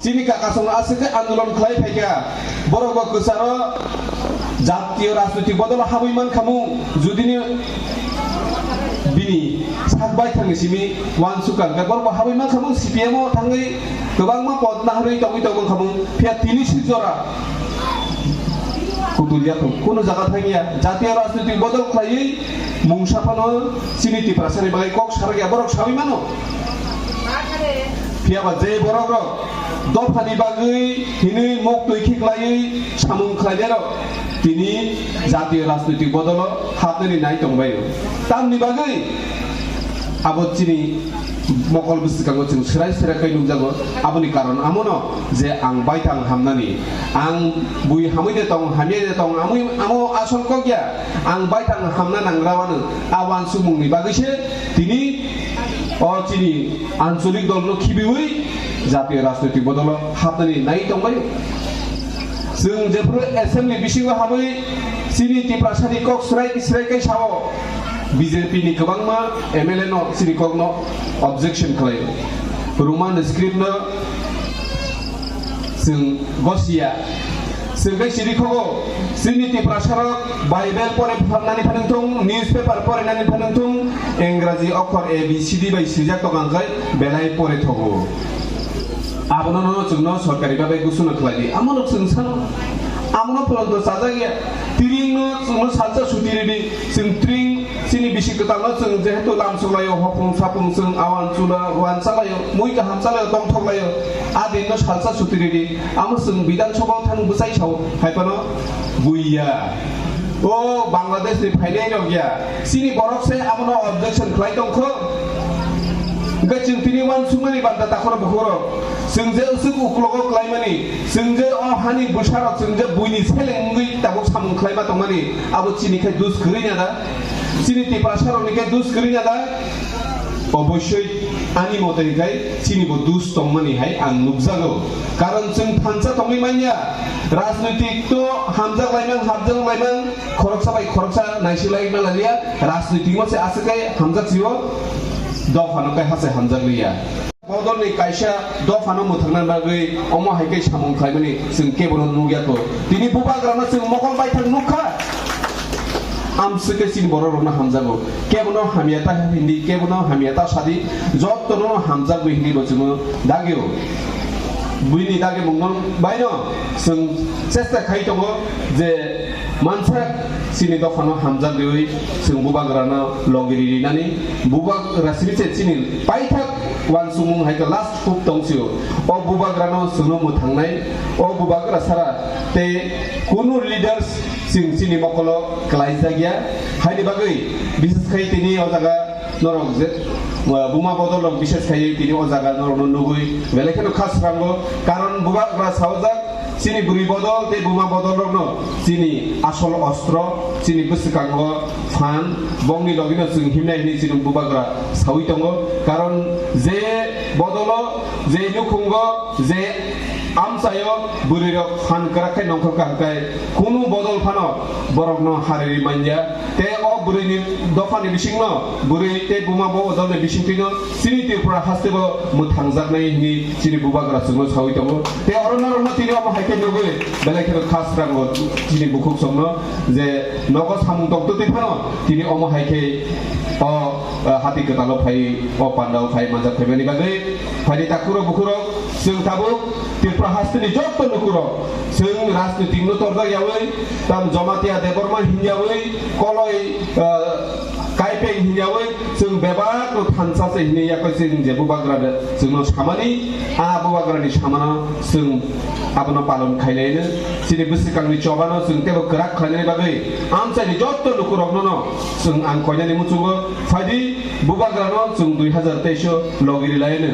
চিনি কাকাসং আসে আন্দোলন খাই ফাইকা বড় গোসারো জাতীয় রাজনৈতিক বদল হাবইমান খামু যদিনি बिनि साकबाय थांसिमि वान सुकां गरबा हाबैमा खामु सिपिएम थाङै गोबांमा पद नाहरै तङै तङै खामु फिया तिनि सिजरा कुतुलियाखौ कोनो जागा थाङिया जातीय राजनीतिक बदल खायै मुंसाफानो सिनिति प्रासारि बागै कक सारगिया बरक साबैमानो फियाबा जे बरक दफानि बागै हिनै मक तैखिख्लायै सामुं खायदेर তিনি জাতীয় রাজনৈতিক বদল হাতনি নাই দंबायो তামনি বাগै আবচিনি মকল বিসকাঙ্গ जों সেরাই সেরাকাই নুজাগো আবনি কারণ আমনো যে আং বাইতাং হামনানি আং বুই হামইদে দं হামিদে दं আমো আসল কগিয়া আং বাইতাং হামনা নাংরাওয়ানো আওয়ান সুমুংনি বাগैसो তিনি অচিনি আঞ্চলিক দলনো খিবিউই জাতীয় রাজনৈতিক বদল হাতনি নাই दंबायो जों जेफोर एसेम्बली बिसिङाव हाबै सिनि टिप्रासानि कक स्राइकै साव बीजेपी नि गोबांमा एमएलए न सिनि कक न ऑब्जेक्शन खालायो रोमान स्क्रिप्ट न जों गसिया जों बे सिरिखौ सिनि टिप्रासाराव बाइबेल फरायनानै फानथुं निउज पेपार फरायनानै फानथुं इंराजि अक्षर ए बी सी डी बाय सिजाक दगांखाय बेलाय फरायथगो आबनो जोंनो सरकारि बाबे गुसुनो खालायदि आमनो जों सानो आमनो फलन्द साजागिया तिरिंनो जोंनो साजा सुतिरिदि जों त्रिं सिनि बिसिकतानो जों जेहेतु लामसलायो हफुं साफुं जों आवान चुला वान सालायो मुइ गाहाम सालायो दंथलायो आदिनो साजा सुतिरिदि आमो जों बिधान सभायाव थां बुसाइ साव हायपानो बुइया ओ बांलादेश नि फाइनाय नगिया सिनि बरकसे आमनो ऑब्जेक्शन खालाय दंखो गचिं तिनि वान सुमनि बान्दा ताखर बखरो जोंजे उसुक उक्लगो क्लाइमानि जोंजे अ हानि बुसारक जोंजे बुइनि सेलेंगै ताबो सामुं क्लाइमा दंमानि आबो चिनिखाय दुस करिना दा चिनि टिप्रासारनिखाय दुस करिना दा अबश्य आनि मतेखाय चिनिबो दुस दंमानि हाय आं नुबजागौ कारण जों थानसा दंमै मानिया राजनैतिक तो हामजा लाइमान खरकसा बाय खरकसा नायसिलाय नालालिया राजनैतिक मसे आसकाय हामजा जिव दफानो काय हासे हामजा गैया बदलनि कायसा दफानो मोथांना बागै अमा हायकै सामुं खायमानि जों केबल नुगियाखौ दिनै बुबाग्राना जों मकल बायथां नुखा आमसके सिन बर रना हामजागौ केबल हामियाता हिन्दी केबल हामियाता सादि जत्तनो हामजागौ हिन्दी बचुनो दागियो बुइनि दागे मंगन बायनो जों चेष्टा खाय दङ जे मानसा सिनि दफानो हामजागौयै जों बुबाग्राना लगिरिनानि बुबाग्रा सिनिसे सिनि पाइथाक वान सुमुं हायका लास्ट खुब दंसियो अ बुबाग्रानो जोंनो मोथांनाय अ बुबाग्रा सारा ते कुनु लिडार्स सिनि मकल क्लाइजागिया हायनि बागै बिसेस खाय तिनि अ जागा नरक जे बुमा बदल बिसेस खाय तिनि अ जागा नरक नुगै बेलेखनो खास रांगो कारण बुबाग्रा सावजाक চিনি বুড়ি বদল তে বোমা বদল রগ্ন চিনি আসল অস্ত্র চিনি বুসকাঙ্গ ফান বংনি লগিনো जों হিমনাইনি চিনি বুবাগ্রা সাউই দङ কারণ যে বদল যে নুখুঙ্গ যে আমসাयो বুরির ফান করাখাই নংখকাহাय কোনো বদল ফান বরগ্ন হারিরি মানজা তে অ বুরিनि দফাनि बिसिंन बुरि ते बुमा बदलनि बिसिंथिनो चिनि तिरपुरा हास्तेब मोथांजानायनि चिनि बुबाग्रा जोंनो साउई दङ ते अरनरनो तिनि अ हायके नुगै बेलेखनो खास रांगो चिनि बुखुक संनो जे नग सामुं दक्तो तेफानो तिनि अ हायके अ हाति कतालो फाय अ पान्दाव फाय मानजा फायमानि बागै फायनि ताकुरो बुखुरो जों ताबो तिरपुरा हास्तेनि जत्तो नुकुरो जों राजनीतिक नो तरजायावै ताम जमातिया देबरमा हिन्जावै कलय कायपे हिन्जावै जों बेबाक थानसासे हिन्याखौ जों जे बुबाग्रा जोंनो सामानि आ बुबाग्रानि सामाना जों आबनो पालन खायलायनो सिनि बुसकांनि चबानो जों तेबो गराक खायनाय बागै आमसानि जत्तो नुकुरगनो जों आं खयनानि मुचुगो फायदि बुबाग्रानो जों 2023 लगिरि लायनो